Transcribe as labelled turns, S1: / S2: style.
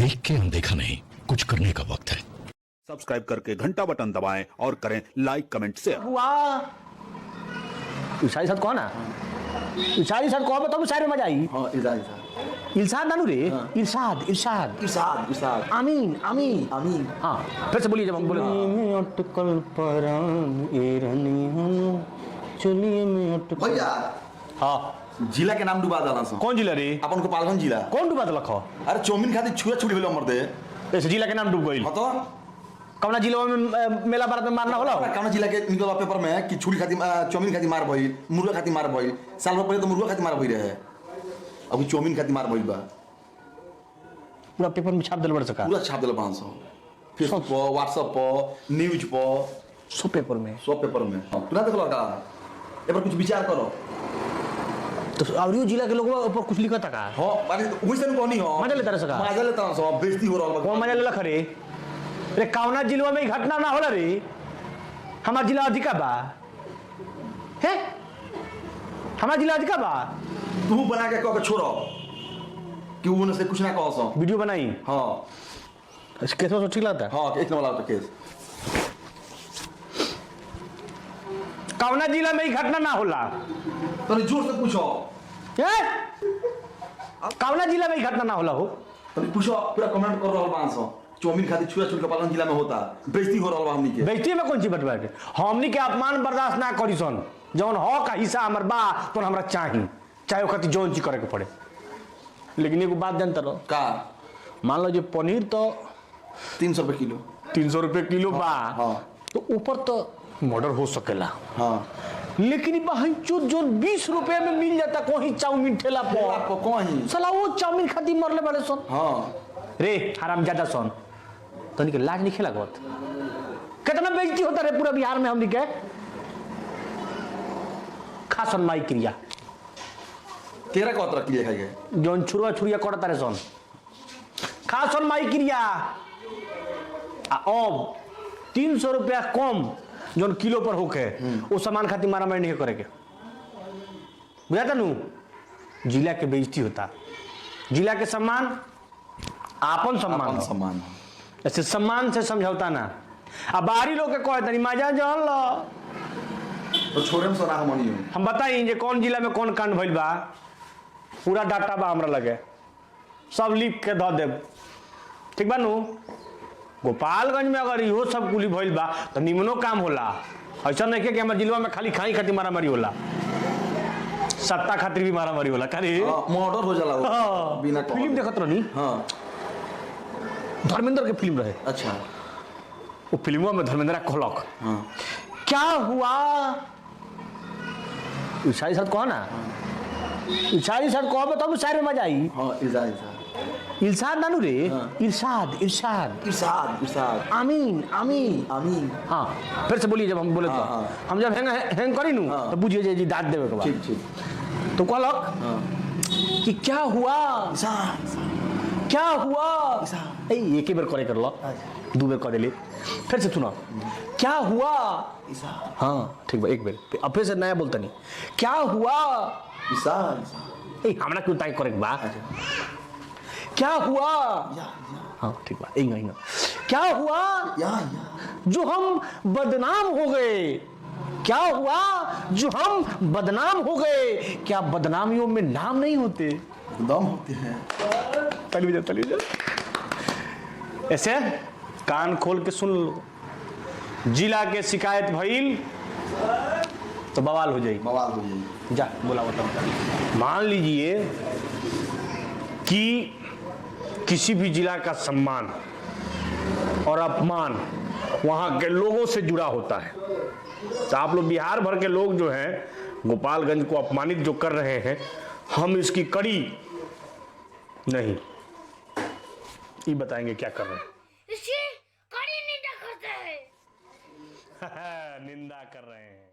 S1: देख के अनदेखा नहीं, कुछ करने का वक्त है।
S2: सब्सक्राइब करके घंटा बटन दबाएं और करें लाइक कमेंट शेयर।
S3: इरशाद साहब कौन है? इरशाद साहब कौन? बताओ शायर में मजा आई।
S4: हाँ इरशाद
S3: इरशाद नानू रे।
S4: हाँ।
S3: इरशाद इरशाद
S4: इरशाद इरशाद
S3: आमीन आमीन
S4: आमीन।
S3: हाँ फिर से बोलिए जब हम बोलेंगे। अटकल परान एरनियन चलिए मैं अटकल।
S4: भैया
S3: हाँ
S4: जिला के नाम डुबा डाला सो।
S3: कौन जिला रे?
S4: अपन गोपालगंज जिला।
S3: कौन डूबा तो लखो?
S4: अरे चौमिन खाती छुआ छुड़ी भेलो मरदे।
S3: ऐसे जिला के नाम डूब गई।
S4: हाँ तो
S3: कौना जिला में मेला बारात में मारना होला?
S4: कौन जिला के निकला पेपर में कि छुड़ी खाती चौमिन खाती मार भइल, मुर्गा खाती मार भइल। साल भर पहले तो मुर्गा खाती मार भइल रहे, अभी चौमिन खाती मार भइल बा।
S3: पूरा पेपर में छाप दिल बड़ सका।
S4: पूरा छाप दिल 500 फेसबुक पर, व्हाट्सएप पर, न्यूज पर,
S3: सब पेपर में।
S4: सब पेपर में। तू ना देखलो का? एक बार कुछ विचार करो
S3: तो और यो जिला के लोग ऊपर कुछ लिखा था का?
S4: हां माने वैसे न कोनी हो
S3: मजा लेता रह सका।
S4: मजा लेता सो बेइज्जती हो रहल बा।
S3: कौन मजा लेला खरे? रे कौना जिला में घटना ना होला रे? हमार जिला अधिका बा है? हमार जिला अधिका बा।
S4: तू बना के कह के छोड़ो कि उन से कुछ ना कहो सो।
S3: वीडियो बनाई।
S4: हां
S3: इस केस में ठीक लगता है।
S4: हां एक नंबर आता केस।
S3: कौना जिला में घटना ना होला?
S4: तो जोर से पूछो
S3: कौना जिला में घटना ना होला हो?
S4: तो पूछो पूरा कमेंट कर रहल बा सो। चौमिन खाती छुआ छुड़ गोपालगंज जिला में होता, बेइज्जती हो रहल बा हमनी के।
S3: बेइज्जती में कौन सी बटवा के? हमनी के अपमान बर्दाश्त ना करी सन। जौन हो का हिस्सा हमर बा तो हमरा चाही, चाहे ओखती जौन चीज करे के पड़े। लेकिन एगो बात जानता रहो
S4: का?
S3: मान लो जे पनीर तो
S4: 300 रुपए किलो।
S3: 300 रुपए किलो बा।
S4: हाँ।
S3: तो ऊपर तो मर्डर हो सकेला।
S4: हां
S3: लेकिन बहन चोद जो 20 रुपए में मिल जाता कोई चाउमीन ठेला पर
S4: आपको कहीं
S3: साला वो चाउमीन खाती मरले बड़े सन।
S4: हां
S3: रे हराम ज्यादा सन तनिक लाज नहीं खेला गत। कितना बेइज्जती होता रे पूरा बिहार में हमनी के। खासन माई क्रिया
S4: तेरा का तरह क्लियर है
S3: जोन छुरुआ छुरिया करता रे सन। खासन माई क्रिया अब 300 रुपया कम जोन किलो पर होके वो सामान खाती मारा मारी नहीं करे के। बुझाता नू जिला के बेइज्जती होता। जिला के सम्मान आपन सम्मान
S4: सम्मान
S3: ऐसे सम्मान से समझौता ना। अब बाहरी लोग के कहे तनी मजा जान लो
S4: तो छोड़े में सोना हमनी हो।
S3: हम बताई जे कौन जिला में कौन कांड भइल बा। पूरा डाटा बा हमरा लगे, सब लिख के ध देब। ठीक बा नू? गोपालगंज में अगर इहो सब कुली भइल बा तो निमनो काम होला। ऐसा नहीं कि हमारे जिला में खाली खाई खातिर मारा मारी होला, सत्ता खातिर भी मारा मारी होला। करे
S4: मर्डर हो जाला
S3: हाँ।
S4: बिना
S3: फिल्म देखत रहनी।
S4: हां
S3: धर्मेंद्र के फिल्म रहे।
S4: अच्छा
S3: वो फिल्मों में धर्मेंद्र कहलक
S4: हां
S3: क्या हुआ? इरशाद साहब कौन है? इरशाद साहब कौन? बताओ शायर में मजा आई।
S4: हां इरशाद
S3: इरशाद नानू रे।
S4: हाँ।
S3: इरशाद इरशाद
S4: इरशाद इरशाद
S3: आमीन आमीन
S4: आमीन।
S3: हाँ फिर से बोलिए जब हम बोले तो।
S4: हाँ।
S3: हम जब हैंग करी नू
S4: हाँ।
S3: तो बुझिए जे जी दाद देवे के बाद।
S4: ठीक ठीक
S3: तो कहलक
S4: हां
S3: कि क्या हुआ?
S4: इरशाद
S3: क्या हुआ?
S4: इरशाद।
S3: ए एक ही बार करे कर लो, दो बार करे ले। फिर से सुनो क्या हुआ?
S4: इरशाद
S3: हाँ ठीक बा एक बार अब फिर से नया बोलता नहीं। क्या हुआ?
S4: इरशाद
S3: ए हमरा क्यों ताई करे के बा? क्या हुआ? हाँ ठीक बा इंगा इंगा। क्या हुआ?
S4: या
S3: जो हम बदनाम हो गए। क्या हुआ? जो हम बदनाम हो गए। क्या बदनामियों में नाम नहीं होते?
S4: दम होते हैं।
S3: ताली बजा। ऐसे कान खोल के सुन लो। जिला के शिकायत भइल तो बवाल हो जाएगी।
S4: बवाल हो जाएगी।
S3: जा बोला बताओ। मान लीजिए कि किसी भी जिला का सम्मान और अपमान वहां के लोगों से जुड़ा होता है। तो आप लोग बिहार भर के लोग जो हैं गोपालगंज को अपमानित जो कर रहे हैं, हम इसकी कड़ी नहीं ये बताएंगे क्या कर रहे हैं।
S5: इसकी कड़ी निंदा करते हैं।
S3: निंदा कर रहे हैं।